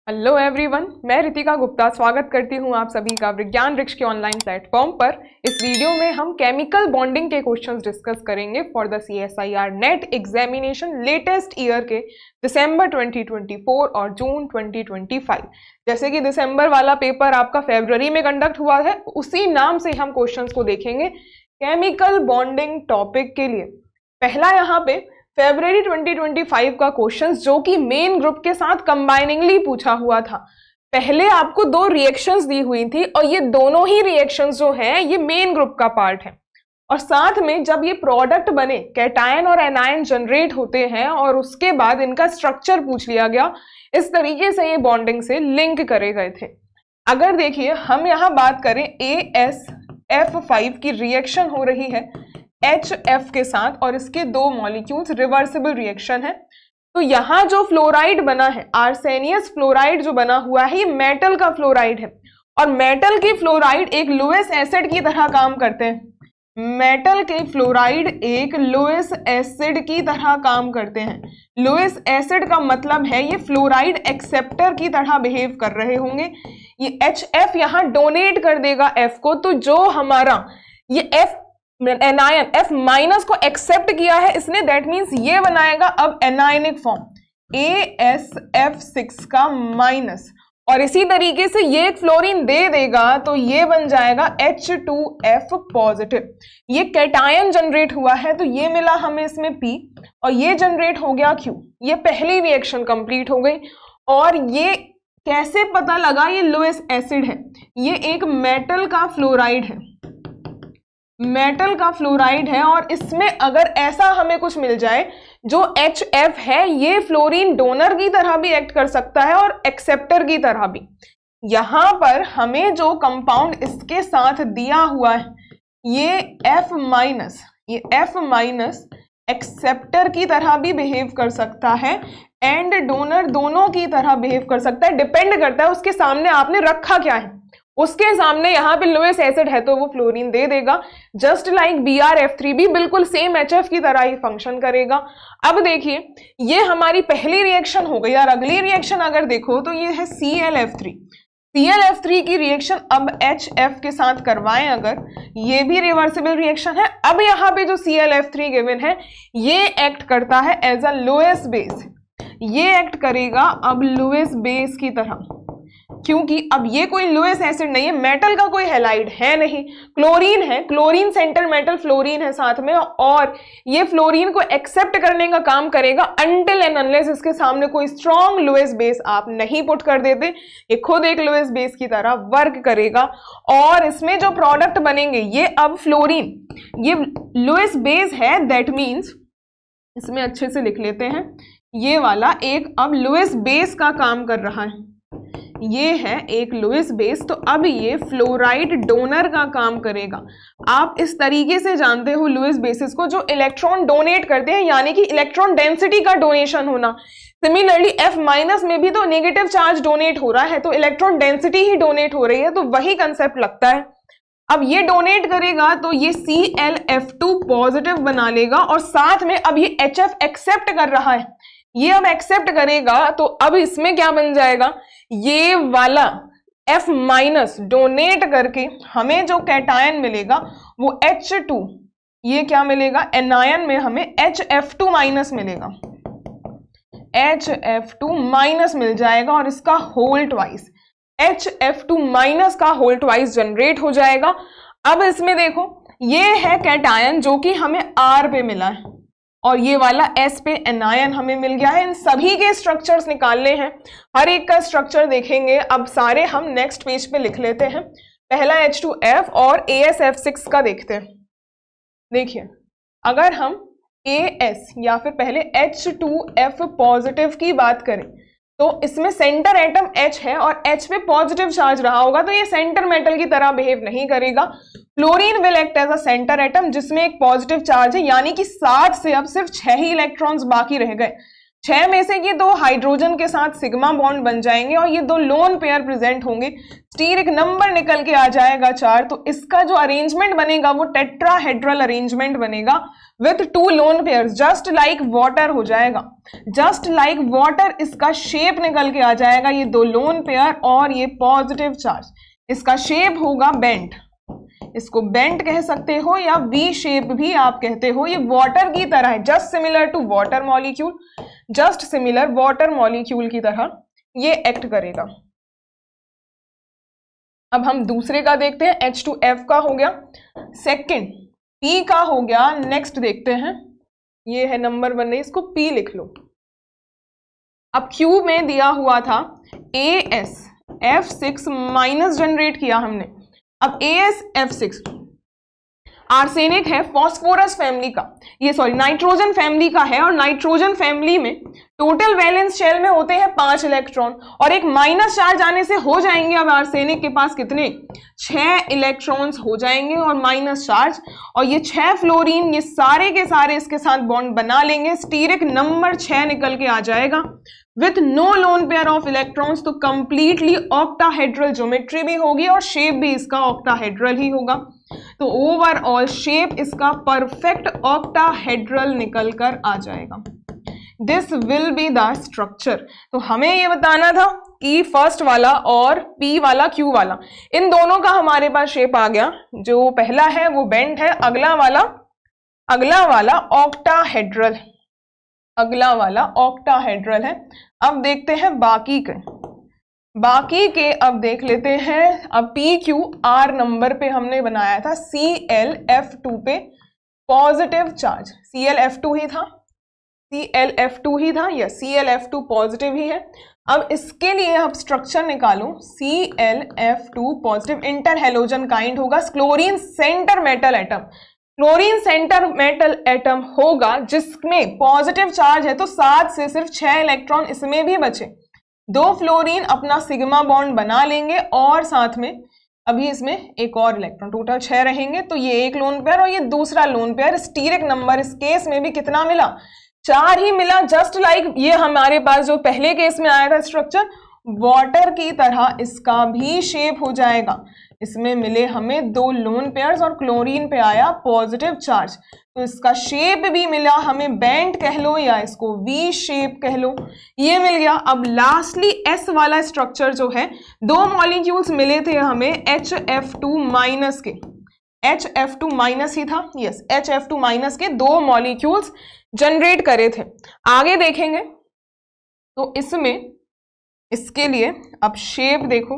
Hello everyone, मैं रितिका गुप्ता स्वागत करती हूं आप सभी का विज्ञान वृक्ष के ऑनलाइन प्लेटफॉर्म पर। इस वीडियो में हम केमिकल बॉन्डिंग के क्वेश्चंस डिस्कस करेंगे for the CSIR net examination latest year के दिसंबर 2024 और जून 2025। जैसे कि दिसंबर वाला पेपर आपका फरवरी में कंडक्ट हुआ है, उसी नाम से हम क्वेश्चंस को देखेंगे केमिकल बॉन्डिंग टॉपिक के लिए। पहला यहाँ पे फरवरी 2025 का क्वेश्चंस जो कि मेन ग्रुप के साथ कंबाइनिंगली पूछा हुआ था। पहले आपको दो रिएक्शंस दी हुई थी और ये दोनों ही रिएक्शंस जो हैं ये मेन ग्रुप का पार्ट है, और साथ में जब ये प्रोडक्ट बने कैटायन और एनायन जनरेट होते हैं और उसके बाद इनका स्ट्रक्चर पूछ लिया गया। इस तरीके से ये बॉन्डिंग से लिंक करे गए थे। अगर देखिए हम यहाँ बात करें AsF5 की रिएक्शन हो रही है HF के साथ और इसके दो मॉलिक्यूल्स रिवर्सिबल रिएक्शन है, तो यहाँ जो फ्लोराइड बना है आर्सेनियस फ्लोराइड जो बना हुआ है ये मेटल का फ्लोराइड है, और मेटल के फ्लोराइड एक लुईस एसिड की तरह काम करते हैं। मेटल के फ्लोराइड एक लुईस एसिड की तरह काम करते हैं। लुईस एसिड का मतलब है ये फ्लोराइड एक्सेप्टर की तरह बिहेव कर रहे होंगे। ये HF यहाँ डोनेट कर देगा F को, तो जो हमारा ये एनायन F माइनस को एक्सेप्ट किया है इसने, दैट मीन्स ये बनाएगा अब एनायनिक फॉर्म AsF6 का माइनस, और इसी तरीके से ये एक फ्लोरीन दे देगा तो ये बन जाएगा H2F पॉजिटिव। ये कैटायन जनरेट हुआ है तो ये मिला हमें इसमें P और ये जनरेट हो गया Q। ये पहली रिएक्शन कंप्लीट हो गई। और ये कैसे पता लगा ये लुईस एसिड है? ये एक मेटल का फ्लोराइड है, मेटल का फ्लोराइड है, और इसमें अगर ऐसा हमें कुछ मिल जाए जो HF है, ये फ्लोरीन डोनर की तरह भी एक्ट कर सकता है और एक्सेप्टर की तरह भी। यहां पर हमें जो कंपाउंड इसके साथ दिया हुआ है ये F माइनस एक्सेप्टर की तरह भी बिहेव कर सकता है एंड डोनर दोनों की तरह बिहेव कर सकता है। डिपेंड करता है उसके सामने आपने रखा क्या है। उसके सामने यहाँ पे लुईस एसिड है तो वो फ्लोरीन दे देगा, जस्ट लाइक BrF3 भी बिल्कुल सेम HF की तरह ही फंक्शन करेगा। अब देखिए ये हमारी पहली रिएक्शन हो गई, और अगली रिएक्शन अगर देखो तो ये है ClF3 की रिएक्शन अब HF के साथ करवाएं अगर, ये भी रिवर्सिबल रिएक्शन है। अब यहाँ पे जो ClF3 गिवन है ये एक्ट करता है एज अ लुईस बेस, ये एक्ट करेगा अब लुईस बेस की तरह, क्योंकि अब ये कोई लुईस एसिड नहीं है, मेटल का कोई हैलाइड है नहीं, क्लोरीन है, क्लोरीन सेंटर मेटल फ्लोरीन है साथ में, और ये फ्लोरीन को एक्सेप्ट करने का काम करेगा अनटिल एंड अनलेस इसके सामने कोई स्ट्रॉन्ग लुईस बेस आप नहीं पुट कर देते। ये खुद एक लुईस बेस की तरह वर्क करेगा, और इसमें जो प्रोडक्ट बनेंगे ये अब फ्लोरीन, ये लुईस बेस है, दैट मीन्स इसमें अच्छे से लिख लेते हैं, ये वाला एक अब लुईस बेस का काम कर रहा है, ये है एक लुईस बेस, तो अब ये फ्लोराइड डोनर का काम करेगा। आप इस तरीके से जानते हो लुईस बेसिस को जो इलेक्ट्रॉन डोनेट करते हैं, यानी कि इलेक्ट्रॉन डेंसिटी का डोनेशन होना। सिमिलरली F माइनस में भी तो नेगेटिव चार्ज डोनेट हो रहा है, तो इलेक्ट्रॉन डेंसिटी ही डोनेट हो रही है, तो वही कंसेप्ट लगता है। अब ये डोनेट करेगा तो ये ClF2 पॉजिटिव बना लेगा, और साथ में अब ये HF एक्सेप्ट कर रहा है, ये अब एक्सेप्ट करेगा तो अब इसमें क्या बन जाएगा, ये वाला F माइनस डोनेट करके हमें जो कैटायन मिलेगा वो H2, ये क्या मिलेगा एनायन में हमें HF2 माइनस मिलेगा, HF2 माइनस मिल जाएगा, और इसका होल ट्वाइस HF2 माइनस का होल ट्वाइस जनरेट हो जाएगा। अब इसमें देखो ये है कैटायन जो कि हमें R पे मिला है, और ये वाला S पे एनायन हमें मिल गया है। इन सभी के स्ट्रक्चर्स निकालने हैं, हर एक का स्ट्रक्चर देखेंगे। अब सारे हम नेक्स्ट पेज पे लिख लेते हैं। पहला H2F और AsF6 का देखते हैं। देखिए अगर हम AS या फिर पहले H2F पॉजिटिव की बात करें तो इसमें सेंटर एटम H है और H पे पॉजिटिव चार्ज रहा होगा, तो ये सेंटर मेटल की तरह बिहेव नहीं करेगा। Fluorine will act as a centre atom जिसमें एक पॉजिटिव चार्ज है, यानी कि 7 से अब सिर्फ 6 ही इलेक्ट्रॉन्स बाकी रह गए। 6 में से ये 2 हाइड्रोजन के साथ सिग्मा बॉन्ड बन जाएंगे और ये 2 लोन पेयर प्रेजेंट होंगे, स्टीरिक नंबर निकल के आ जाएगा 4। तो इसका जो अरेंजमेंट बनेगा वो टेट्राहेड्रल अरेंजमेंट बनेगा with 2 lone pairs, just like water हो जाएगा, जस्ट लाइक वाटर इसका शेप निकल के आ जाएगा, ये 2 लोन पेयर और ये पॉजिटिव चार्ज। इसका शेप होगा बेंट, इसको बेंट कह सकते हो या वी शेप भी आप कहते हो। ये वाटर की तरह है, just similar to water molecule, just similar water molecule की तरह ये एक्ट करेगा। अब हम दूसरे का देखते हैं, H2F का हो गया, सेकंड P का हो गया। नेक्स्ट देखते हैं, ये है नंबर 1, इसको P लिख लो। अब Q में दिया हुआ था AsF6 माइनस जनरेट किया हमने। अब AsF6 आर्सेनिक है, फॉस्फोरस फैमिली का, ये सॉरी नाइट्रोजन फैमिली का है, और नाइट्रोजन फैमिली में टोटल वैलेंस शेल में होते हैं 5 इलेक्ट्रॉन और एक माइनस चार्ज आने से हो जाएंगे अब आर्सेनिक के पास कितने, 6 इलेक्ट्रॉन्स हो जाएंगे और माइनस चार्ज, और ये 6 फ्लोरीन ये सारे के सारे इसके साथ बॉन्ड बना लेंगे, स्टीरिक नंबर 6 निकल के आ जाएगा with no lone pair of electrons. तो कंप्लीटली ऑक्टाहेड्रल ज्योमेट्री भी होगी और शेप भी इसका ऑक्टाहेड्रल ही होगा। तो ओवरऑल शेप इसका परफेक्ट ऑक्टाहेड्रल निकल कर आ जाएगा। This will be the structure. तो हमें ये बताना था कि फर्स्ट वाला और P वाला Q वाला इन दोनों का हमारे पास शेप आ गया। जो पहला है वो बेंट है, अगला वाला ऑक्टाहेड्रल, अगला वाला ऑक्टाहेड्रल है। अब देखते हैं बाकी के अब देख लेते हैं। अब PQR नंबर पे हमने बनाया था ClF2 पे पॉजिटिव चार्ज, ClF2 ही था, यस ClF2 पॉजिटिव ही है। अब इसके लिए आप स्ट्रक्चर निकालो, ClF2 positive interhalogen kind होगा, chlorine centre metal atom, chlorine centre metal atom होगा जिसमें पॉजिटिव चार्ज है, तो 7 से सिर्फ 6 इलेक्ट्रॉन इसमें भी बचे। 2 फ्लोरीन अपना सिग्मा बॉन्ड बना लेंगे और साथ में अभी इसमें एक और इलेक्ट्रॉन, टोटल 6 रहेंगे। तो ये एक लोन पेयर और ये दूसरा लोन पेयर, स्टीरिक नंबर इस केस में भी कितना मिला, 4 ही मिला। जस्ट लाइक ये हमारे पास जो पहले केस में आया था स्ट्रक्चर वाटर की तरह इसका भी शेप हो जाएगा। इसमें मिले हमें 2 लोन पेयर्स और क्लोरीन पे आया पॉजिटिव चार्ज, तो इसका शेप भी मिला हमें, बेंट कह लो या इसको वी शेप कह लो, ये मिल गया। अब लास्टली S वाला स्ट्रक्चर जो है, 2 मॉलिक्यूल्स मिले थे हमें HF2 माइनस के, HF2 माइनस ही था, यस HF2 माइनस के 2 मॉलिक्यूल्स जनरेट करे थे। आगे देखेंगे तो इसमें इसके लिए अब शेप देखो,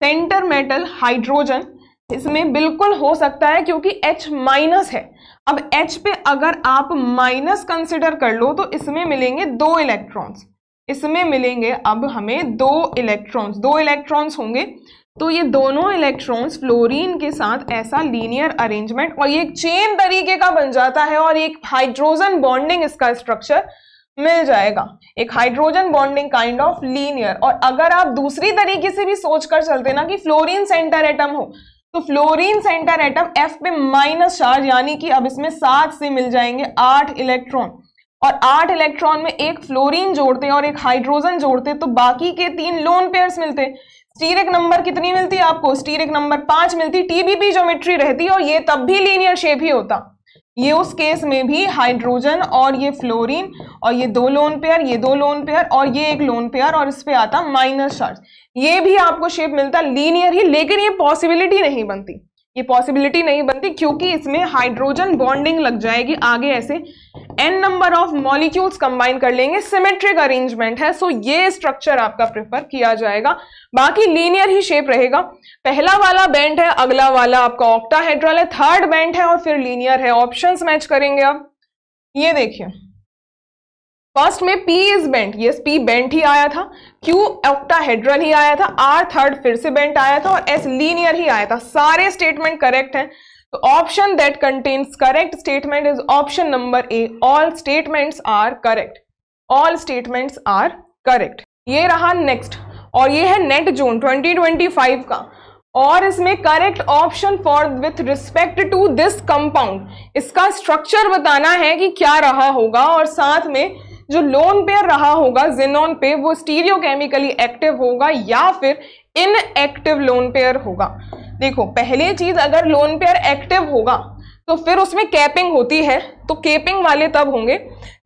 सेंटर मेटल हाइड्रोजन इसमें बिल्कुल हो सकता है क्योंकि H माइनस है। अब H पे अगर आप माइनस कंसिडर कर लो तो इसमें मिलेंगे 2 इलेक्ट्रॉन्स, इसमें मिलेंगे अब हमें 2 इलेक्ट्रॉन्स होंगे। तो ये दोनों इलेक्ट्रॉन्स फ्लोरीन के साथ ऐसा लीनियर अरेंजमेंट और ये एक चेन तरीके का बन जाता है और एक हाइड्रोजन बॉन्डिंग इसका स्ट्रक्चर मिल जाएगा, एक hydrogen bonding kind of linear. और अगर आप दूसरी तरीके से भी सोचकर चलते ना कि फ्लोरीन सेंटर एटम हो, तो फ्लोरीन सेंटर एटम F पे माइनस चार्ज, यानी कि अब इसमें 7 से मिल जाएंगे 8 इलेक्ट्रॉन, और 8 इलेक्ट्रॉन में एक फ्लोरीन जोड़ते और एक हाइड्रोजन जोड़ते तो बाकी के 3 लोन पेयर्स मिलते। स्टीरिक नंबर कितनी मिलती आपको, स्टीरिक नंबर 5 मिलती, TBP ज्योमेट्री रहती और ये तब भी लीनियर शेप ही होता। ये उस केस में भी हाइड्रोजन और ये फ्लोरीन और ये 2 लोन पेयर, ये 2 लोन पेयर और ये एक लोन पेयर और इस पे आता माइनस चार्ज, ये भी आपको शेप मिलता लीनियर ही। लेकिन ये पॉसिबिलिटी नहीं बनती, ये पॉसिबिलिटी नहीं बनती क्योंकि इसमें हाइड्रोजन बॉन्डिंग लग जाएगी आगे, ऐसे n number of molecules combine कर लेंगे, सिमेट्रिक अरेंजमेंट है। सो ये स्ट्रक्चर आपका प्रेफर किया जाएगा, बाकी लीनियर ही शेप रहेगा। पहला वाला बेंट है, अगला वाला आपका ऑक्टाहेड्रल है, थर्ड बेंट है और फिर लीनियर है। ऑप्शंस मैच करेंगे। अब ये देखिए, फर्स्ट में P is bent, yes P bent ही आया था, Q ऑक्टाहेड्रल ही आया था, R थर्ड फिर से बेंट आया था और S लीनियर ही आया था। सारे स्टेटमेंट करेक्ट हैं, तो option that contains correct statement is option number A, all statements are correct, all statements are correct. ये रहा नेक्स्ट, और ये है नेट जोन 2025 का, और इसमें correct option for with respect to this compound, इसका स्ट्रक्चर बताना है कि क्या रहा होगा, और साथ में जो लोन पेयर रहा होगा ज़ेनॉन पे वो स्टीरियोकेमिकली एक्टिव होगा या फिर इनएक्टिव लोन पेयर होगा। देखो पहली चीज, अगर लोन पेयर एक्टिव होगा तो फिर उसमें कैपिंग होती है, तो कैपिंग वाले तब होंगे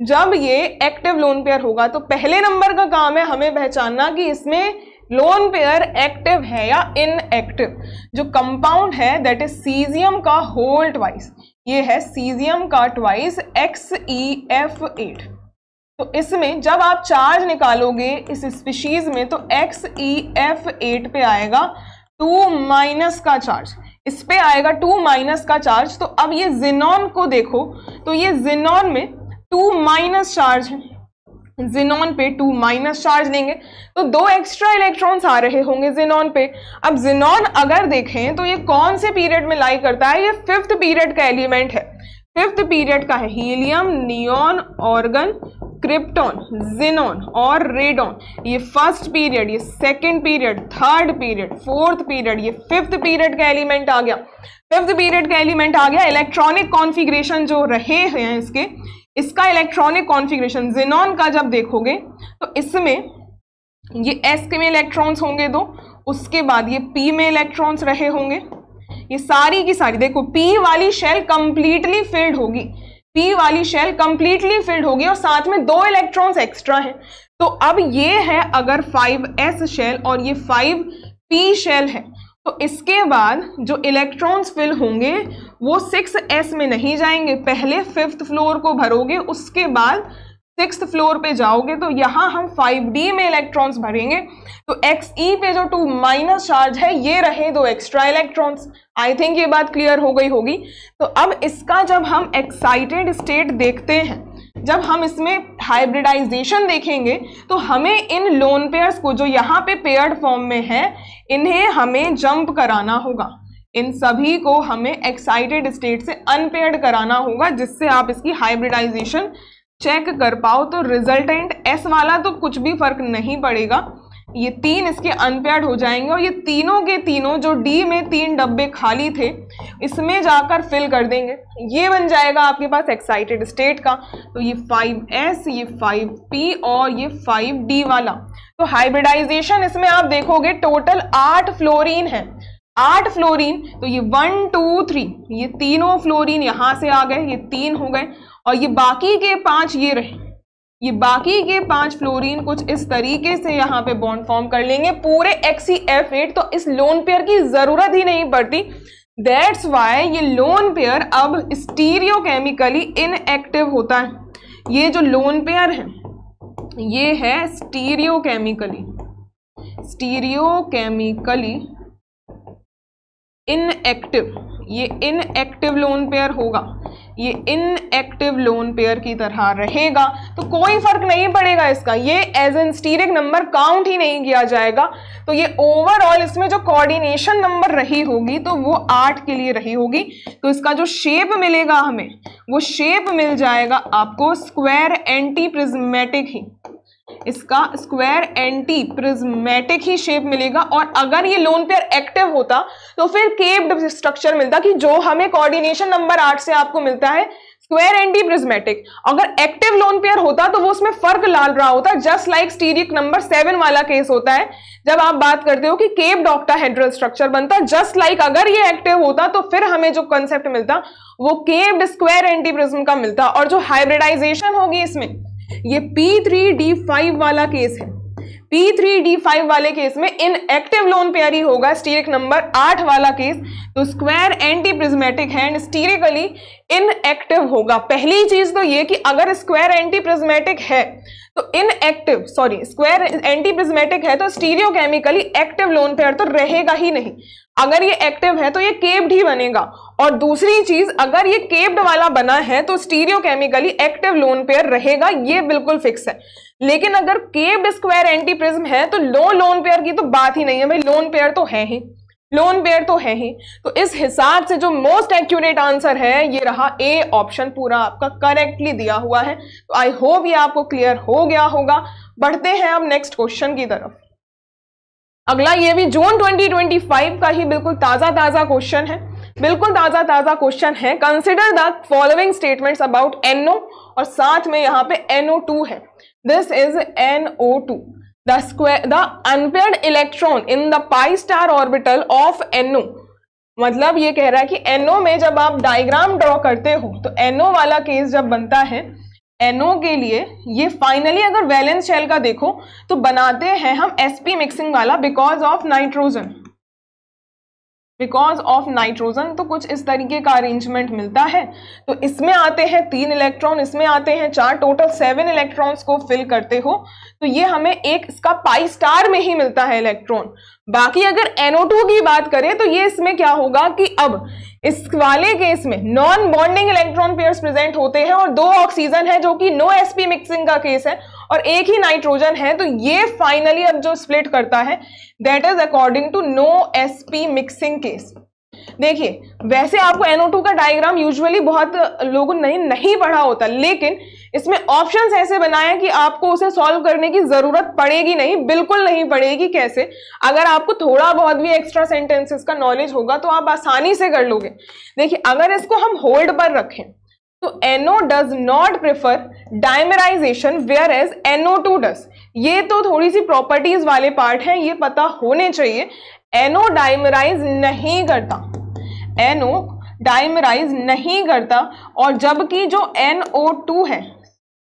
जब ये एक्टिव लोन पेयर होगा। तो पहले नंबर का काम है हमें पहचानना कि इसमें लोन पेयर एक्टिव है या इनएक्टिव। जो कंपाउंड है दैट इज सीजियम का होल ट्वाइस, ये है सीजियम का ट्वाइस XeF8। तो इसमें जब आप चार्ज निकालोगे इस स्पीशीज में तो XeF8 पे आएगा 2- का चार्ज, इस पे आएगा 2- का चार्ज। तो अब ये ज़ेनॉन को देखो तो ये ज़ेनॉन में 2- चार्ज है, ज़ेनॉन पे 2- चार्ज लेंगे तो 2 एक्स्ट्रा इलेक्ट्रॉन्स आ रहे होंगे ज़ेनॉन पे। अब ज़ेनॉन अगर देखें तो ये कौन से पीरियड में लाई करता है, ये 5th पीरियड का एलिमेंट है, 5th पीरियड का है। Helium, neon, organ, krypton, xenon और रेडॉन, ये 1st पीरियड, ये 2nd period, 3rd period, 4th period, ये 5th पीरियड का एलिमेंट आ गया। 5th पीरियड का एलिमेंट आ गया। इलेक्ट्रॉनिक कॉन्फ़िगरेशन जो रहे हैं इसका इलेक्ट्रॉनिक कॉन्फ़िगरेशन ज़ेनॉन का जब देखोगे तो इसमें ये s में इलेक्ट्रॉन्स होंगे 2, उसके बाद ये p में इलेक्ट्रॉन्स रहे होंगे। ये सारी की सारी देखो p वाली शेल कंप्लीटली फिल्ड होगी, p वाली शेल कंप्लीटली फिल्ड होगी और साथ में 2 इलेक्ट्रॉन्स एक्स्ट्रा हैं। तो अब ये है अगर 5s शेल और ये 5p शेल है तो इसके बाद जो इलेक्ट्रॉन्स फिल होंगे वो 6s में नहीं जाएंगे, पहले 5th फ्लोर को भरोगे उसके बाद 6th फ्लोर पे जाओगे तो यहाँ हम 5d में इलेक्ट्रॉन्स भरेंगे। तो Xe पे जो 2- चार्ज है ये रहे 2 एक्स्ट्रा इलेक्ट्रॉन्स। आई थिंक ये बात क्लियर हो गई होगी। तो अब इसका जब हम एक्साइटेड स्टेट देखते हैं, जब हम इसमें हाइब्रिडाइजेशन देखेंगे तो हमें इन लोन पेयर्स को जो यहाँ पे पेयर्ड फॉर्म में है इन्हें हमें जंप कराना होगा, इन सभी को हमें एक्साइटेड स्टेट से अनपेयर्ड कराना होगा जिससे आप इसकी हाइब्रिडाइजेशन चेक कर पाओ। तो रिजल्टेंट S वाला तो कुछ भी फर्क नहीं पड़ेगा, ये 3 इसके अनपेयर्ड हो जाएंगे और ये तीनों के तीनों जो D में 3 डब्बे खाली थे इसमें जाकर फिल कर देंगे। ये बन जाएगा आपके पास एक्साइटेड स्टेट का। तो ये 5s, ये 5p और ये 5d वाला। तो हाइब्रिडाइजेशन इसमें आप देखोगे टोटल 8 फ्लोरीन है, 8 फ्लोरीन। तो ये 1 2 3 ये तीनों फ्लोरीन यहाँ से आ गए, ये 3 हो गए और ये बाकी के 5 ये रहे, ये बाकी के 5 फ्लोरीन कुछ इस तरीके से यहाँ पे बॉन्ड फॉर्म कर लेंगे पूरे XeF8। तो इस लोन पेयर की जरूरत ही नहीं पड़ती, दैट्स वाई ये लोन पेयर अब स्टीरियोकेमिकली इनएक्टिव होता है। ये जो लोन पेयर है ये है स्टीरियोकेमिकली इनएक्टिव, ये इनएक्टिव लोन पेयर होगा, ये इनएक्टिव लोन पेयर की तरह रहेगा। तो कोई फर्क नहीं पड़ेगा इसका, ये as an steric number count ही नहीं किया जाएगा। तो ये ओवरऑल इसमें जो कोऑर्डिनेशन नंबर रही होगी तो वो 8 के लिए रही होगी। तो इसका जो शेप मिलेगा हमें वो शेप मिल जाएगा आपको स्क्वायर एंटी प्रिज्मेटिक ही, इसका स्क्वायर एंटी प्रिज्मेटिक ही शेप मिलेगा। और अगर ये लोन पेयर एक्टिव होता तो फिर केप्ड स्ट्रक्चर मिलता कि जो हमें कोऑर्डिनेशन नंबर 8 से आपको मिलता है स्क्वायर एंटी प्रिज्मेटिक। अगर एक्टिव लोन पेयर होता तो वो उसमें फर्क डाल रहा होता, जस्ट लाइक स्टीरिक नंबर 7 वाला केस होता है जब आप बात करते हो कि केप्ड ऑक्टाहेड्रल स्ट्रक्चर बनता। जस्ट लाइक अगर ये एक्टिव होता तो फिर हमें जो कंसेप्ट मिलता वो केप्ड स्क्वायर एंटी प्रिज्म का मिलता। और जो हाइब्रिडाइजेशन होगी इसमें ये P3D5 वाला केस है, P3D5 वाले केस में इनएक्टिव लोन पेयर ही होगा, स्टीरिक नंबर 8 वाला केस। तो स्क्वायर एंटी प्रिज्मेटिक है एंड स्टीरिकली इनएक्टिव होगा। पहली चीज तो ये कि अगर स्क्वायर एंटी प्रिज्मेटिक है तो inactive, sorry square anti prismatic है तो स्टीरियोकेमिकली एक्टिव लोन पेयर तो रहेगा ही नहीं। अगर ये एक्टिव है तो ये केप्ड ही बनेगा। और दूसरी चीज, अगर ये केप्ड वाला बना है तो स्टीरियोकेमिकली एक्टिव लोन पेयर रहेगा, ये बिल्कुल फिक्स है। लेकिन अगर केप्ड स्क्वायर एंटी प्रिज्म है तो लोन पेयर की तो बात ही नहीं है भाई, लोन पेयर तो है ही, लोन पेयर तो है ही। तो इस हिसाब से जो मोस्ट एक्यूरेट आंसर है ये रहा ए ऑप्शन, पूरा आपका करेक्टली दिया हुआ है। तो आई होप ये आपको क्लियर हो गया होगा। बढ़ते हैं अब नेक्स्ट क्वेश्चन की तरफ। अगला ये भी जून 2025 का ही बिल्कुल ताजा क्वेश्चन है, बिल्कुल ताजा क्वेश्चन है। Consider the following statements about NO और साथ में यहाँ पे NO2 है। This is NO2. The unpaired electron in the pi star orbital of NO, मतलब ये कह रहा है कि NO में जब आप डायग्राम ड्रॉ करते हो तो NO वाला केस जब बनता है, NO के लिए ये फाइनली अगर वैलेंस शेल का देखो तो बनाते हैं हम sp मिक्सिंग वाला बिकॉज ऑफ नाइट्रोजन, तो कुछ इस तरीके का अरेंजमेंट मिलता है। तो इसमें आते हैं 3 इलेक्ट्रॉन, इसमें आते हैं 4, टोटल 7 इलेक्ट्रॉन्स को फिल करते हो तो ये हमें एक इसका पाई स्टार में ही मिलता है इलेक्ट्रॉन। बाकी अगर NO2 की बात करें तो ये इसमें क्या होगा कि अब इस वाले केस में non bonding electron pairs present होते हैं और 2 ऑक्सीजन है जो कि नो sp मिक्सिंग का केस है और एक ही नाइट्रोजन है, तो ये फाइनली अब जो स्प्लिट करता है that is according to no sp mixing case. देखिए वैसे आपको NO2 का डायग्राम यूजुअली बहुत लोगों ने नहीं पढ़ा होता, लेकिन इसमें ऑप्शंस ऐसे बनाए कि आपको उसे सॉल्व करने की जरूरत पड़ेगी नहीं, बिल्कुल नहीं पड़ेगी। कैसे? अगर आपको थोड़ा बहुत भी एक्स्ट्रा सेंटेंसेस का नॉलेज होगा तो आप आसानी से कर लोगे। देखिए अगर इसको हम होल्ड पर रखें तो NO does not prefer dimerisation whereas NO2 does. ये तो थोड़ी सी प्रॉपर्टीज वाले पार्ट हैं, ये पता होने चाहिए। NO डायमराइज नहीं करता, NO डायमराइज नहीं करता, और जबकि जो NO2 है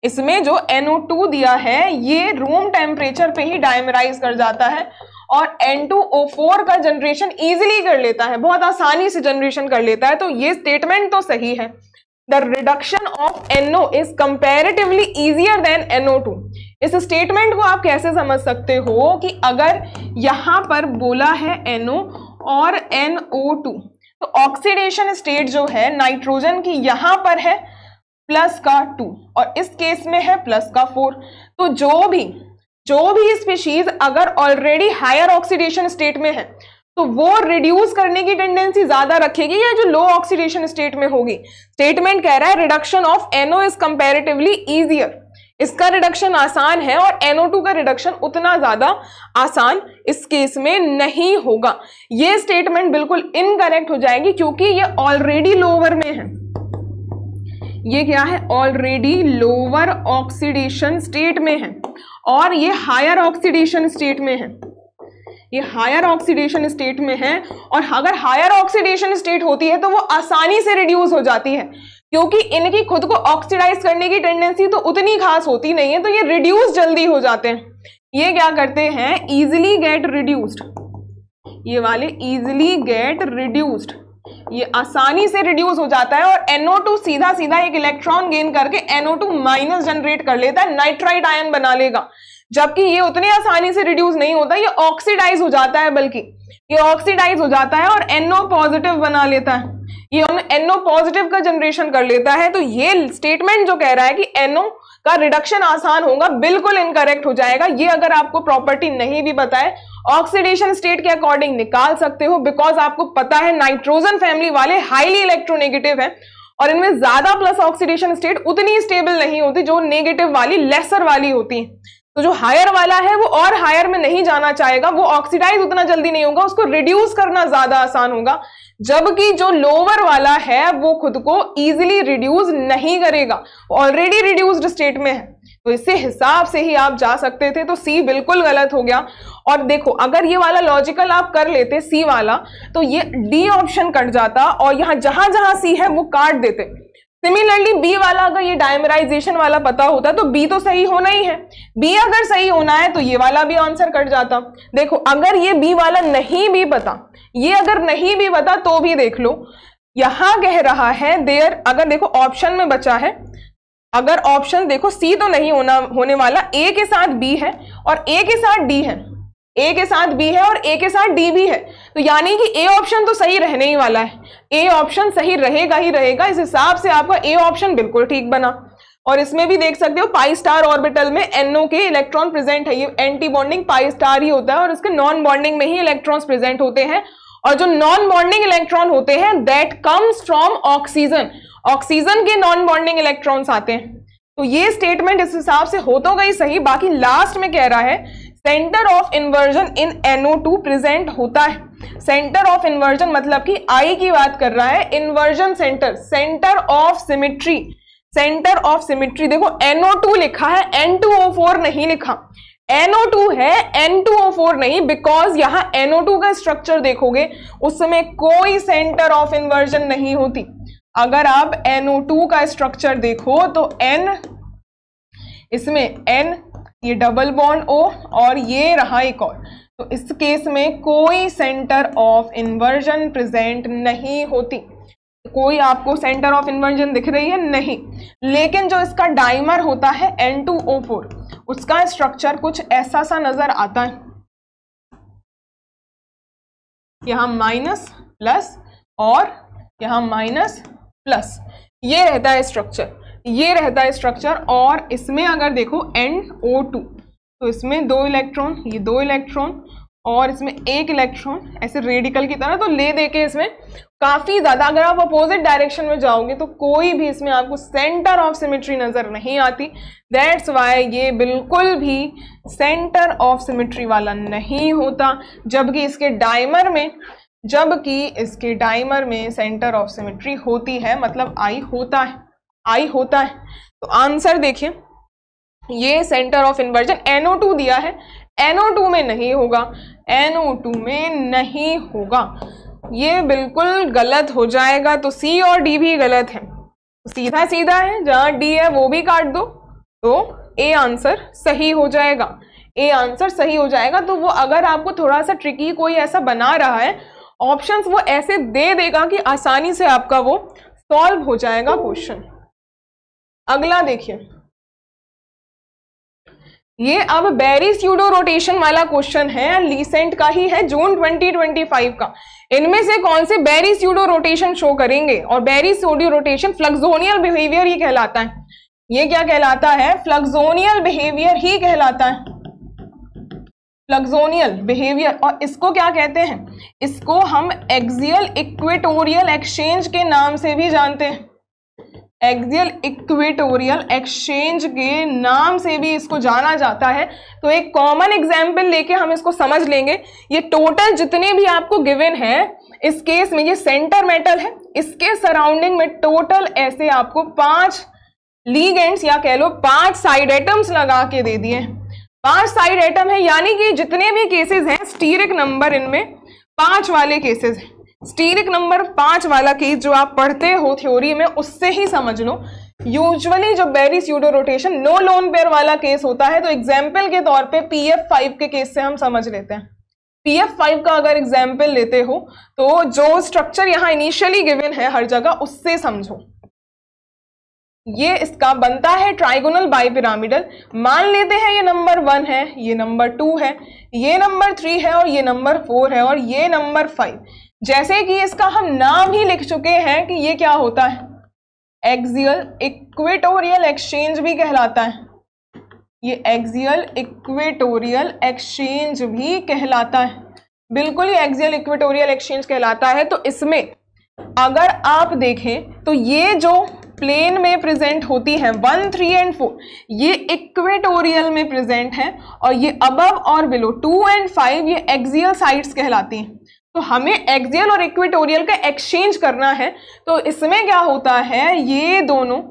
इसमें जो NO2 दिया है ये रूम टेम्परेचर पे ही डायमराइज कर जाता है और N2O4 का जनरेशन इजीली कर लेता है, बहुत आसानी से जनरेशन कर लेता है। तो ये स्टेटमेंट तो सही है। The reduction of NO is comparatively easier than NO2। इस स्टेटमेंट को आप कैसे समझ सकते हो कि अगर यहां पर बोला है NO और NO2 तो ऑक्सीडेशन स्टेट जो है नाइट्रोजन की यहां पर है प्लस का 2 और इस केस में है प्लस का 4। तो जो भी स्पीशीज अगर ऑलरेडी हायर ऑक्सीडेशन स्टेट में है तो वो रिड्यूस करने की टेंडेंसी ज्यादा रखेगी या जो लो ऑक्सीडेशन स्टेट में होगी। स्टेटमेंट कह रहा है reduction of NO is comparatively easier, इसका रिडक्शन आसान है और NO2 का रिडक्शन उतना ज्यादा आसान इस केस में नहीं होगा। ये स्टेटमेंट बिल्कुल इनकरेक्ट हो जाएगी क्योंकि ये ऑलरेडी लोअर में है। ये क्या है? ऑलरेडी लोअर ऑक्सीडेशन स्टेट में है और ये हायर ऑक्सीडेशन स्टेट में है, ये हायर ऑक्सीडेशन स्टेट में है। और अगर हायर ऑक्सीडेशन स्टेट होती है तो वो आसानी से रिड्यूस हो जाती है क्योंकि इनकी खुद को ऑक्सीडाइज करने की टेंडेंसी तो उतनी खास होती नहीं है, तो ये रिड्यूस जल्दी हो जाते हैं। ये क्या करते हैं? इजिली गेट रिड्यूस्ड, ये वाले इजिली गेट रिड्यूस्ड, ये आसानी से रिड्यूस हो जाता है और NO2 सीधा सीधा एक इलेक्ट्रॉन गेन करके NO2 माइनस जनरेट कर लेता है, नाइट्राइट आयन बना लेगा। जबकि ये उतनी आसानी से रिड्यूस नहीं होता, ये ऑक्सीडाइज हो जाता है, बल्कि ये ऑक्सीडाइज हो जाता है और NO पॉजिटिव बना लेता है, ये NO पॉजिटिव का जनरेशन कर लेता है। तो ये स्टेटमेंट जो कह रहा है कि NO का रिडक्शन आसान होगा बिल्कुल इनकरेक्ट हो जाएगा। ये अगर आपको प्रॉपर्टी नहीं भी बताए ऑक्सीडेशन स्टेट के अकॉर्डिंग निकाल सकते हो, बिकॉज आपको पता है नाइट्रोजन फैमिली वाले हाईली इलेक्ट्रोनेगेटिव है और इनमें ज्यादा प्लस ऑक्सीडेशन स्टेट उतनी स्टेबल नहीं होती जो नेगेटिव वाली लेसर वाली होती है। तो जो हायर वाला है वो और हायर में नहीं जाना चाहेगा, वो ऑक्सीडाइज उतना जल्दी नहीं होगा, उसको रिड्यूस करना ज्यादा आसान होगा। जबकि जो लोअर वाला है वो खुद को इजीली रिड्यूस नहीं करेगा, ऑलरेडी रिड्यूस्ड स्टेट में है। तो इसी हिसाब से ही आप जा सकते थे, तो सी बिल्कुल गलत हो गया। और देखो अगर ये वाला लॉजिकल आप कर लेते सी वाला तो ये डी ऑप्शन कट जाता और यहां जहां जहां सी है वो काट देते। सिमिलरली बी वाला अगर ये डायमराइजेशन वाला पता होता तो बी तो सही होना ही है, बी अगर सही होना है तो ये वाला भी आंसर कट जाता। देखो अगर ये बी वाला नहीं भी पता, ये अगर नहीं भी पता तो भी देख लो यहां कह रहा है देयर, अगर देखो ऑप्शन में बचा है, अगर ऑप्शन देखो सी तो नहीं होने वाला, ए के साथ बी है और ए के साथ डी है, ए के साथ बी है और ए के साथ डी भी है, तो यानी कि ए ऑप्शन तो सही रहने ही वाला है, ए ऑप्शन सही रहेगा ही रहेगा। इस हिसाब से आपका ए ऑप्शन बिल्कुल ठीक बना। और इसमें भी देख सकते हो पाई स्टार ऑर्बिटल में NO के इलेक्ट्रॉन प्रेजेंट है, ये एंटी बॉन्डिंग पाई स्टार ही होता है और इसके नॉन बॉन्डिंग में ही इलेक्ट्रॉन्स प्रेजेंट होते हैं। और जो नॉन बॉन्डिंग इलेक्ट्रॉन होते हैं that comes from oxygen, oxygen के नॉन बॉन्डिंग इलेक्ट्रॉन्स आते हैं। तो ये स्टेटमेंट इस हिसाब से हो तो गई सही। बाकी लास्ट में कह रहा है centre of inversion in NO2 present होता है। सेंटर ऑफ इन्वर्जन मतलब कि I की बात कर रहा है, inversion centre, centre of symmetry centre of symmetry, देखो NO2 लिखा है, N2O4 नहीं लिखा, NO2 है, N2O4 नहीं, बिकॉज यहां NO2 का स्ट्रक्चर देखोगे उसमें कोई सेंटर ऑफ इन्वर्जन नहीं होती। अगर आप NO2 का स्ट्रक्चर देखो तो N, इसमें N, ये डबल बॉन्ड O और ये रहा एक और, तो इस केस में कोई सेंटर ऑफ इन्वर्जन प्रेजेंट नहीं होती। कोई आपको सेंटर ऑफ इन्वर्जन दिख रही है? नहीं। लेकिन जो इसका डाइमर होता है N2O4, उसका स्ट्रक्चर कुछ ऐसा सा नजर आता है, यहां माइनस प्लस और यहां माइनस प्लस, ये रहता है स्ट्रक्चर, ये रहता है स्ट्रक्चर। और इसमें अगर देखो NO2, तो इसमें 2 इलेक्ट्रॉन, ये 2 इलेक्ट्रॉन और इसमें 1 इलेक्ट्रॉन, ऐसे रेडिकल की तरह, तो ले दे के इसमें काफी ज्यादा, अगर आप अपोजिट डायरेक्शन में जाओगे तो कोई भी इसमें आपको सेंटर ऑफ सिमेट्री नजर नहीं आती। दैट्स वाई ये बिल्कुल भी सेंटर ऑफ सिमेट्री वाला नहीं होता, जबकि इसके डाइमर में सेंटर ऑफ सिमेट्री होती है, मतलब I होता है, I होता है। तो आंसर देखिए, ये सेंटर ऑफ इन्वर्जन NO2 दिया है, NO2 में नहीं होगा, NO2 में नहीं होगा, ये बिल्कुल गलत हो जाएगा। तो C और D भी गलत है, सीधा सीधा है, जहां D है वो भी काट दो, तो A आंसर सही हो जाएगा, A आंसर सही हो जाएगा। तो वो अगर आपको थोड़ा सा ट्रिकी कोई ऐसा बना रहा है, ऑप्शंस वो ऐसे दे देगा कि आसानी से आपका वो सॉल्व हो जाएगा क्वेश्चन। अगला देखिए, ये अब बेरी स्यूडो रोटेशन वाला क्वेश्चन है, लीसेंट का ही है, जून 2025 का। इनमें से कौन से बेरी स्यूडो रोटेशन शो करेंगे? और बेरी स्यूडो रोटेशन फ्लक्सोनियल बिहेवियर ही कहलाता है। ये क्या कहलाता है? फ्लक्सोनियल बिहेवियर ही कहलाता है, फ्लक्सोनियल बिहेवियर। और इसको क्या कहते हैं? इसको हम एक्सियल इक्वेटोरियल एक्सचेंज के नाम से भी जानते हैं, एक्सियल इक्वेटोरियल एक्सचेंज के नाम से भी इसको जाना जाता है। तो एक कॉमन एग्जाम्पल लेके हम इसको समझ लेंगे। ये टोटल जितने भी आपको गिवन है, इस केस में ये सेंटर मेटल है, इसके सराउंडिंग में टोटल ऐसे आपको 5 लीगेंड्स या कह लो 5 साइड एटम्स लगा के दे दिए। 5 साइड एटम है, यानी कि जितने भी केसेस हैं स्टीरिक नंबर इनमें 5 वाले केसेस हैं। स्टीरिक नंबर 5 वाला केस जो आप पढ़ते हो थ्योरी में, उससे ही समझ लो। यूजुअली जो Berry pseudo rotation no lone pair वाला केस होता है, तो एग्जाम्पल के तौर पे PF5 के केस से हम समझ लेते हैं। PF5 का अगर एग्जाम्पल लेते हो तो जो स्ट्रक्चर यहाँ इनिशियली गिवन है हर जगह, उससे समझो। ये इसका बनता है ट्राइगोनल बाइपिरामिडल। मान लेते हैं ये नंबर 1 है, ये नंबर 2 है, ये नंबर 3 है और ये नंबर 4 है और ये नंबर 5। जैसे कि इसका हम नाम ही लिख चुके हैं कि ये क्या होता है, एक्सियल इक्वेटोरियल एक्सचेंज भी कहलाता है। ये एक्सियल इक्वेटोरियल एक्सचेंज भी कहलाता है, बिल्कुल ही एक्सियल इक्वेटोरियल एक्सचेंज कहलाता है। तो इसमें अगर आप देखें तो ये जो प्लेन में प्रेजेंट होती है 1, 3 एंड 4, ये इक्वेटोरियल में प्रेजेंट है, और ये अबव और बिलो 2 एंड 5 ये एक्सियल साइड्स कहलाती हैं। तो हमें एक्सियल और इक्वेटोरियल का एक्सचेंज करना है। तो इसमें क्या होता है, ये दोनों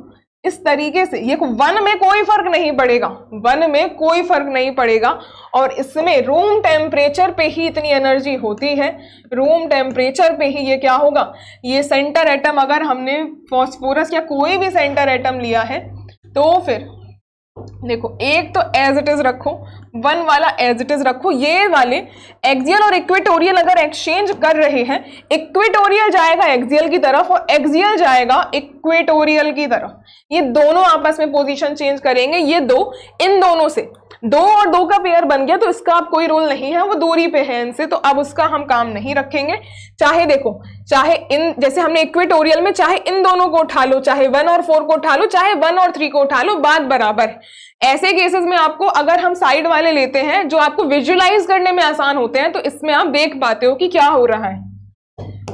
इस तरीके से, ये 1 में कोई फर्क नहीं पड़ेगा, 1 में कोई फर्क नहीं पड़ेगा, और इसमें रूम टेम्परेचर पे ही इतनी एनर्जी होती है, रूम टेम्परेचर पे ही ये क्या होगा, ये सेंटर एटम, अगर हमने फॉस्फोरस या कोई भी सेंटर एटम लिया है तो फिर देखो, एक तो एज इट इज रखो, 1 वाला एज इट इज रखो। ये वाले एक्सियल और इक्वेटोरियल अगर एक्सचेंज कर रहे हैं, इक्वेटोरियल जाएगा एक्सियल की तरफ और एक्सियल जाएगा इक्वेटोरियल की तरफ, ये दोनों आपस में पोजीशन चेंज करेंगे। ये दो इन दोनों से 2 और 2 का पेयर बन गया, तो इसका अब कोई रोल नहीं है, वो दूरी पे है इनसे, तो अब उसका हम काम नहीं रखेंगे। चाहे देखो, चाहे इन, जैसे हमने इक्वेटोरियल में चाहे इन दोनों को उठा लो, चाहे 1 और 4 को उठा लो, चाहे 1 और 3 को उठा लो, बात बराबर है। ऐसे केसेस में आपको, अगर हम साइड वाले लेते हैं जो आपको विजुअलाइज करने में आसान होते हैं, तो इसमें आप देख पाते हो कि क्या हो रहा है।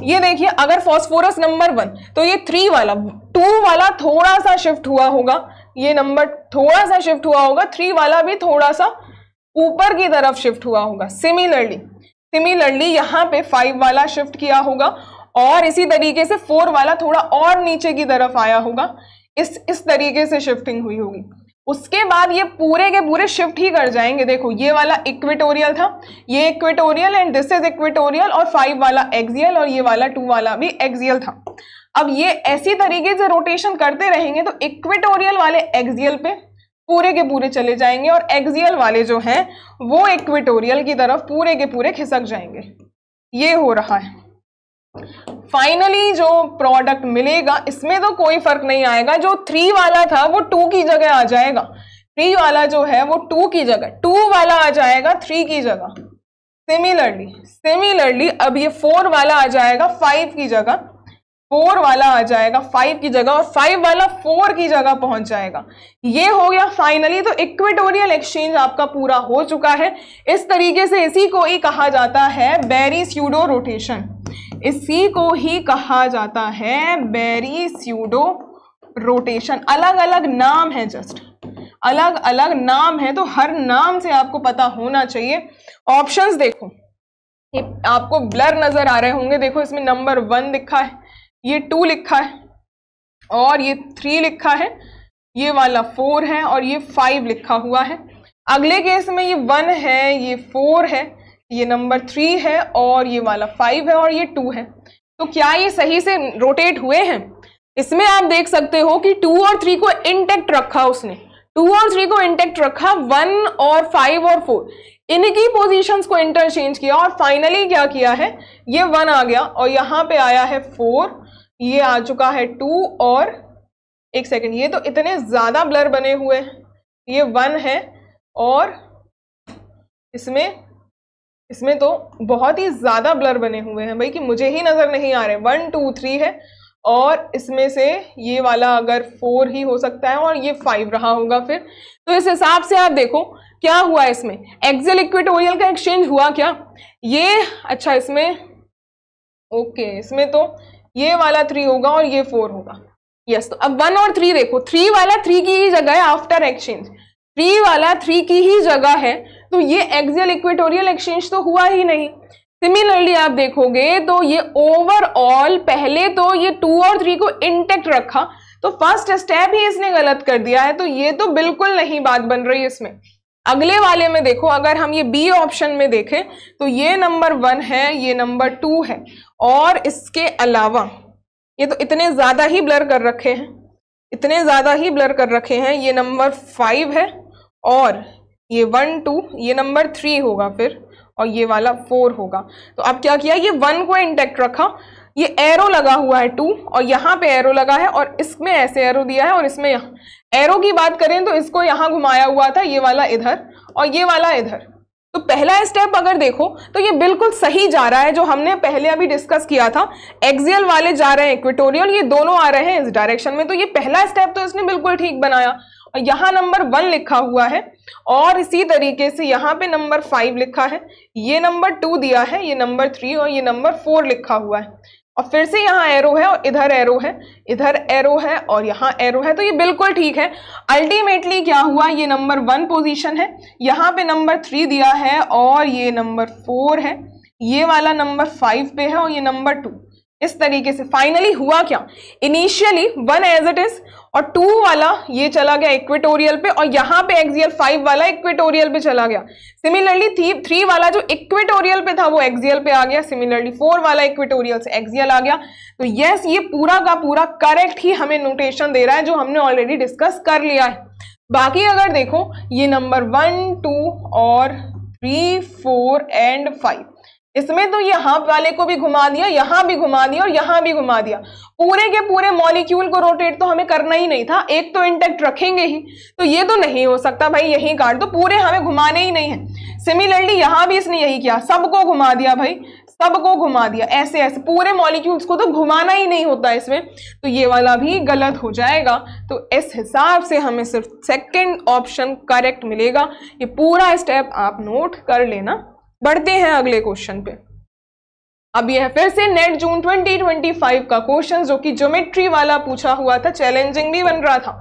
ये देखिए, अगर फॉस्फोरस नंबर 1, तो ये 3 वाला, 2 वाला थोड़ा सा शिफ्ट हुआ होगा, ये नंबर थोड़ा सा शिफ्ट हुआ होगा, 3 वाला भी थोड़ा सा ऊपर की तरफ शिफ्ट हुआ होगा। सिमिलरली यहाँ पे 5 वाला शिफ्ट किया होगा, और इसी तरीके से 4 वाला थोड़ा और नीचे की तरफ आया होगा। इस तरीके से शिफ्टिंग हुई होगी। उसके बाद ये पूरे के पूरे शिफ्ट ही कर जाएंगे। देखो ये वाला इक्वेटोरियल था, ये equatorial and this is equatorial, और 5 वाला एक्सियल और ये वाला 2 वाला भी एक्सियल था। अब ये ऐसी तरीके से रोटेशन करते रहेंगे तो इक्वेटोरियल वाले एक्सियल पे पूरे के पूरे चले जाएंगे और एक्सियल वाले जो हैं वो इक्वेटोरियल की तरफ पूरे के पूरे खिसक जाएंगे। ये हो रहा है। फाइनली जो प्रोडक्ट मिलेगा इसमें तो कोई फर्क नहीं आएगा, जो 3 वाला था वो 2 की जगह आ जाएगा, 3 वाला जो है वो 2 की जगह, 2 वाला आ जाएगा 3 की जगह। सिमिलरली अब ये 4 वाला आ जाएगा 5 की जगह, 4 वाला आ जाएगा 5 की जगह, और 5 वाला 4 की जगह पहुंच जाएगा। ये हो गया फाइनली। तो इक्वेटोरियल एक्सचेंज आपका पूरा हो चुका है। इस तरीके से इसी को ही कहा जाता है बेरी स्यूडो रोटेशन, इसी को ही कहा जाता है बेरी स्यूडो रोटेशन। अलग अलग नाम है, जस्ट अलग अलग नाम है, तो हर नाम से आपको पता होना चाहिए। ऑप्शंस देखो, ये आपको ब्लर नजर आ रहे होंगे। देखो इसमें नंबर 1 लिखा है, ये 2 लिखा है, और ये 3 लिखा है, ये वाला 4 है, और ये 5 लिखा हुआ है। अगले केस में ये 1 है, ये 4 है, ये नंबर 3 है, और ये वाला 5 है, और ये 2 है। तो क्या ये सही से रोटेट हुए हैं? इसमें आप देख सकते हो कि 2 और 3 को इंटेक्ट रखा उसने, 2 और 3 को इंटेक्ट रखा, 1 और 5 और 4 इनकी पोजीशंस को इंटरचेंज किया, और फाइनली क्या किया है, ये 1 आ गया और यहाँ पे आया है 4, ये आ चुका है 2, और एक सेकंड, ये तो इतने ज्यादा ब्लर बने हुए हैं। ये 1 है और इसमें तो बहुत ही ज्यादा ब्लर बने हुए हैं भाई, कि मुझे ही नजर नहीं आ रहे। 1 2 3 है, और इसमें से ये वाला अगर 4 ही हो सकता है, और ये 5 रहा होगा फिर। तो इस हिसाब से आप देखो क्या हुआ इसमें, एक्सियल इक्वेटोरियल का एक्सचेंज हुआ क्या? ये अच्छा, इसमें ओके, इसमें तो ये वाला 3 होगा और ये 4 होगा। यस, तो अब 1 और 3 देखो, 3 वाला 3 की ही जगह है आफ्टर एक्सचेंज, 3 वाला 3 की ही जगह है, तो ये एक्सियल इक्वेटोरियल एक्सचेंज तो हुआ ही नहीं। सिमिलरली आप देखोगे तो ये ओवरऑल पहले तो ये 2 और 3 को इंटेक्ट रखा, तो फर्स्ट स्टेप ही इसने गलत कर दिया है, तो ये तो बिल्कुल नहीं बात बन रही इसमें। अगले वाले में देखो, अगर हम ये बी ऑप्शन में देखें तो ये नंबर 1 है, ये नंबर 2 है, और इसके अलावा ये तो इतने ज्यादा ही ब्लर कर रखे हैं, इतने ज्यादा ही ब्लर कर रखे हैं। ये नंबर 5 है, और ये 1 2, ये नंबर 3 होगा फिर, और ये वाला 4 होगा। तो अब क्या किया, ये 1 को इंटेक्ट रखा, ये एरो लगा हुआ है 2, और यहाँ पे एरो लगा है, और इसमें ऐसे एरो दिया है, और इसमें यहाँ एरो की बात करें तो इसको यहाँ घुमाया हुआ था, ये वाला इधर और ये वाला इधर। तो पहला स्टेप अगर देखो तो ये बिल्कुल सही जा रहा है, जो हमने पहले अभी डिस्कस किया था। एक्सियल वाले जा रहे हैं इक्वेटोरियल, ये दोनों आ रहे हैं इस डायरेक्शन में, तो ये पहला स्टेप तो इसने बिल्कुल ठीक बनाया। और यहाँ नंबर 1 लिखा हुआ है, और इसी तरीके से यहाँ पे नंबर 5 लिखा है, ये नंबर 2 दिया है, ये नंबर 3 और ये नंबर 4 लिखा हुआ है, और फिर से यहाँ एरो है, और इधर एरो है, इधर एरो है, और यहाँ एरो है, तो ये बिल्कुल ठीक है। अल्टीमेटली क्या हुआ, ये नंबर 1 पोजीशन है, यहाँ पे नंबर 3 दिया है, और ये नंबर 4 है, ये वाला नंबर 5 पे है, और ये नंबर 2। इस तरीके से फाइनली हुआ क्या, इनिशियली 1 एज इट इज, और 2 वाला ये चला गया इक्वेटोरियल पे, और यहाँ पे एक्सियल 5 वाला इक्वेटोरियल पे चला गया। सिमिलरली 3 वाला जो इक्वेटोरियल पे था वो एक्सियल पे आ गया, सिमिलरली 4 वाला इक्वेटोरियल से एक्सियल आ गया। तो यस, ये पूरा का पूरा करेक्ट ही हमें नोटेशन दे रहा है, जो हमने ऑलरेडी डिस्कस कर लिया है। बाकी अगर देखो, ये नंबर 1 2 और 3 4 एंड 5, इसमें तो यहाँ वाले को भी घुमा दिया, यहाँ भी घुमा दिया, और यहाँ भी घुमा दिया। पूरे के पूरे मॉलिक्यूल को रोटेट तो हमें करना ही नहीं था, एक तो इंटेक्ट रखेंगे ही, तो ये तो नहीं हो सकता भाई, यही काट दो, पूरे हमें घुमाने ही नहीं है। सिमिलरली यहाँ भी इसने यही किया, सबको घुमा दिया भाई, सबको घुमा दिया, ऐसे ऐसे पूरे मॉलिक्यूल्स को तो घुमाना ही नहीं होता इसमें, तो ये वाला भी गलत हो जाएगा। तो इस हिसाब से हमें सिर्फ सेकंड ऑप्शन करेक्ट मिलेगा। ये पूरा स्टेप आप नोट कर लेना। बढ़ते हैं अगले क्वेश्चन पे। अब यह फिर से नेट जून 2025 का क्वेश्चन, जो कि ज्योमेट्री वाला पूछा हुआ था, चैलेंजिंग भी बन रहा था।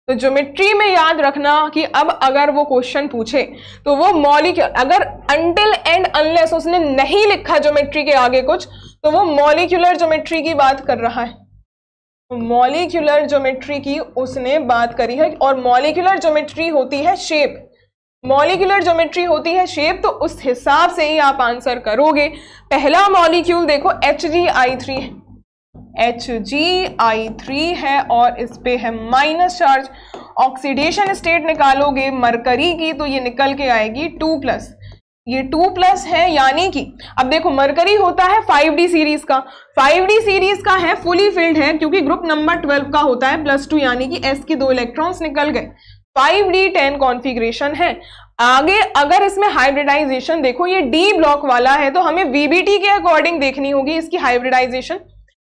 तो ज्योमेट्री में याद रखना कि अब अगर वो क्वेश्चन पूछे तो वो मॉलिक्यूल, अगर अनटिल एंड अनलेस उसने नहीं लिखा ज्योमेट्री के आगे कुछ, तो वो मॉलिक्यूलर ज्योमेट्री की बात कर रहा है। मॉलिक्यूलर ज्योमेट्री की उसने बात करी है, और मॉलिक्यूलर ज्योमेट्री होती है शेप, मॉलिक्यूलर ज्योमेट्री होती है शेप, तो उस हिसाब से ही आप आंसर करोगे। पहला मॉलिक्यूल देखो HgI3 है, HgI3 है और इस पे है माइनस चार्ज। ऑक्सीडेशन स्टेट निकालोगे मरकरी की तो ये निकल के आएगी 2+, ये 2+ है, यानी कि अब देखो मरकरी होता है 5d सीरीज का, 5d सीरीज का है, फुली फिल्ड है, क्योंकि ग्रुप नंबर 12 का होता है +2, यानी कि s के 2 इलेक्ट्रॉन्स निकल गए, 5d10 कॉन्फ़िगरेशन है। आगे अगर इसमें हाइब्रिडाइजेशन देखो, ये d ब्लॉक वाला है तो हमें VBT के अकॉर्डिंग देखनी होगी इसकी हाइब्रिडाइजेशन,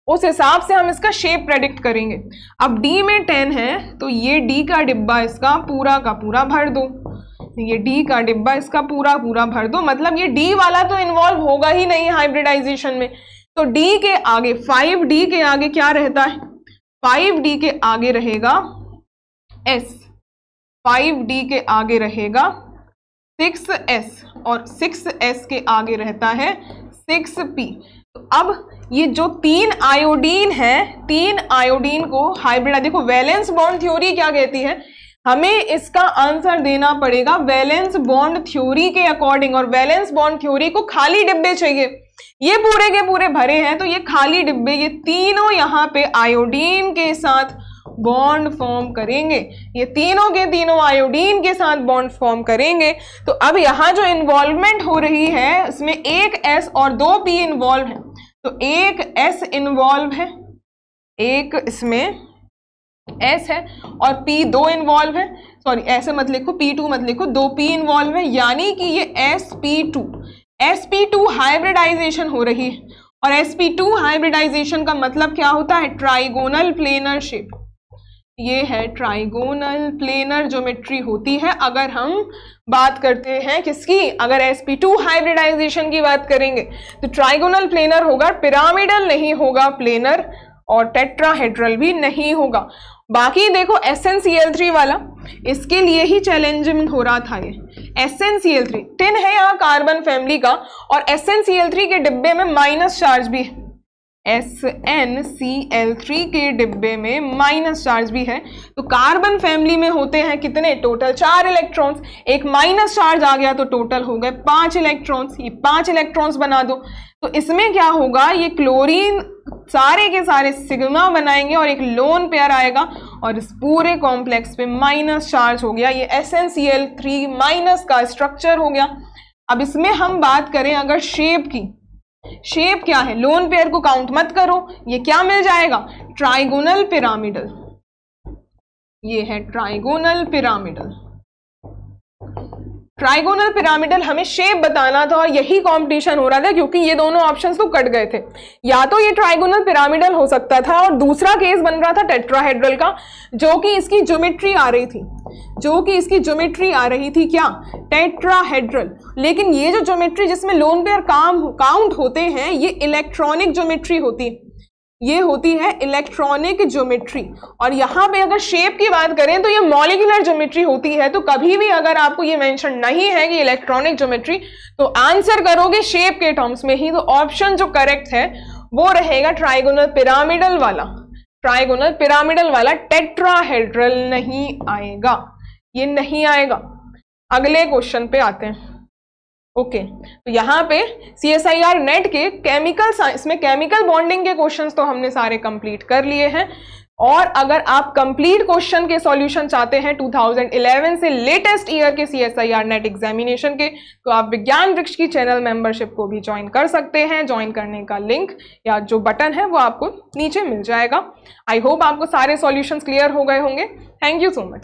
उस हिसाब से हम इसका शेप प्रेडिक्ट करेंगे। अब d में 10 है तो ये d का डिब्बा इसका पूरा का पूरा भर दो, ये d का डिब्बा इसका पूरा पूरा भर दो, मतलब ये d वाला तो इन्वॉल्व होगा ही नहीं हाइब्रिडाइजेशन में। तो d के आगे 5d के आगे क्या रहता है, 5d के आगे रहेगा s, 5d के आगे रहेगा 6s और 6s के आगे रहता है 6p। तो अब ये जो 3 आयोडीन है, 3 आयोडीन को हाइब्रिड, देखो वैलेंस बॉन्ड थ्योरी क्या कहती है, हमें इसका आंसर देना पड़ेगा वैलेंस बॉन्ड थ्योरी के अकॉर्डिंग, और वैलेंस बॉन्ड थ्योरी को खाली डिब्बे चाहिए, ये पूरे के पूरे भरे हैं तो ये खाली डिब्बे, ये तीनों यहाँ पे आयोडीन के साथ बॉन्ड फॉर्म करेंगे, ये तीनों के तीनों आयोडीन के साथ बॉन्ड फॉर्म करेंगे। तो अब यहाँ जो इन्वॉल्वमेंट हो रही है इसमें एक S और 2 P इन्वॉल्व है, तो एक S इन्वॉल्व है, एक इसमें S है और P 2 इन्वॉल्व है, सॉरी ऐसे मत लिखो, P2 मत लिखो, 2 P इन्वॉल्व है, यानी कि ये sp2 हाइब्रिडाइजेशन हो रही है। और sp2 हाइब्रिडाइजेशन का मतलब क्या होता है, ट्राइगोनल प्लेनर शेप, ये है ट्राइगोनल प्लेनर ज्योमेट्री होती है। अगर हम बात करते हैं किसकी, अगर sp2 हाइब्रिडाइजेशन की बात करेंगे तो ट्राइगोनल प्लेनर होगा, पिरामिडल नहीं होगा प्लेनर, और टेट्राहेड्रल भी नहीं होगा। बाकी देखो SnCl3 वाला, इसके लिए ही चैलेंजिंग हो रहा था, ये SnCl3 10 है यहाँ कार्बन फैमिली का, और SnCl3 के डिब्बे में माइनस चार्ज भी है, SnCl3 के डिब्बे में माइनस चार्ज भी है। तो कार्बन फैमिली में होते हैं कितने, टोटल 4 इलेक्ट्रॉन्स, एक माइनस चार्ज आ गया तो टोटल हो गए 5 इलेक्ट्रॉन्स, ये 5 इलेक्ट्रॉन्स बना दो। तो इसमें क्या होगा, ये क्लोरीन सारे के सारे सिग्मा बनाएंगे और एक लोन पेयर आएगा, और इस पूरे कॉम्प्लेक्स पे माइनस चार्ज हो गया, ये SnCl3 माइनस का स्ट्रक्चर हो गया। अब इसमें हम बात करें अगर शेप की, शेप क्या है, लोन पेयर को काउंट मत करो, ये क्या मिल जाएगा, ट्राइगोनल पिरामिडल, ये है ट्राइगोनल पिरामिडल। ट्राइगोनल पिरामिडल हमें शेप बताना था और यही कंपटीशन हो रहा था, क्योंकि ये दोनों ऑप्शंस तो कट गए थे, या तो ये ट्राइगोनल पिरामिडल हो सकता था और दूसरा केस बन रहा था टेट्राहेड्रल का, जो कि इसकी ज्योमेट्री आ रही थी, जो कि इसकी ज्योमेट्री आ रही थी क्या, टेट्राहेड्रल। लेकिन ये जो ज्योमेट्री जिसमें लोन पेयर काउंट होते हैं, ये इलेक्ट्रॉनिक ज्योमेट्री होती है, ये होती है इलेक्ट्रॉनिक ज्योमेट्री। और यहाँ पे अगर शेप की बात करें तो ये मॉलिक्यूलर ज्योमेट्री होती है। तो कभी भी अगर आपको ये मेंशन नहीं है कि इलेक्ट्रॉनिक ज्योमेट्री, तो आंसर करोगे शेप के टर्म्स में ही। तो ऑप्शन जो करेक्ट है वो रहेगा ट्राइगोनल पिरामिडल वाला, ट्राइगोनल पिरामिडल वाला, टेट्राहेड्रल नहीं आएगा, ये नहीं आएगा। अगले क्वेश्चन पे आते हैं। ओके तो यहाँ पे CSIR नेट के केमिकल साइंस में केमिकल बॉन्डिंग के क्वेश्चंस तो हमने सारे कंप्लीट कर लिए हैं। और अगर आप कंप्लीट क्वेश्चन के सॉल्यूशन चाहते हैं 2011 से लेटेस्ट ईयर के CSIR नेट एग्जामिनेशन के, तो आप विज्ञान वृक्ष की चैनल मेंबरशिप को भी ज्वाइन कर सकते हैं। ज्वाइन करने का लिंक या जो बटन है वो आपको नीचे मिल जाएगा। आई होप आपको सारे सॉल्यूशंस क्लियर हो गए होंगे। Thank you so much.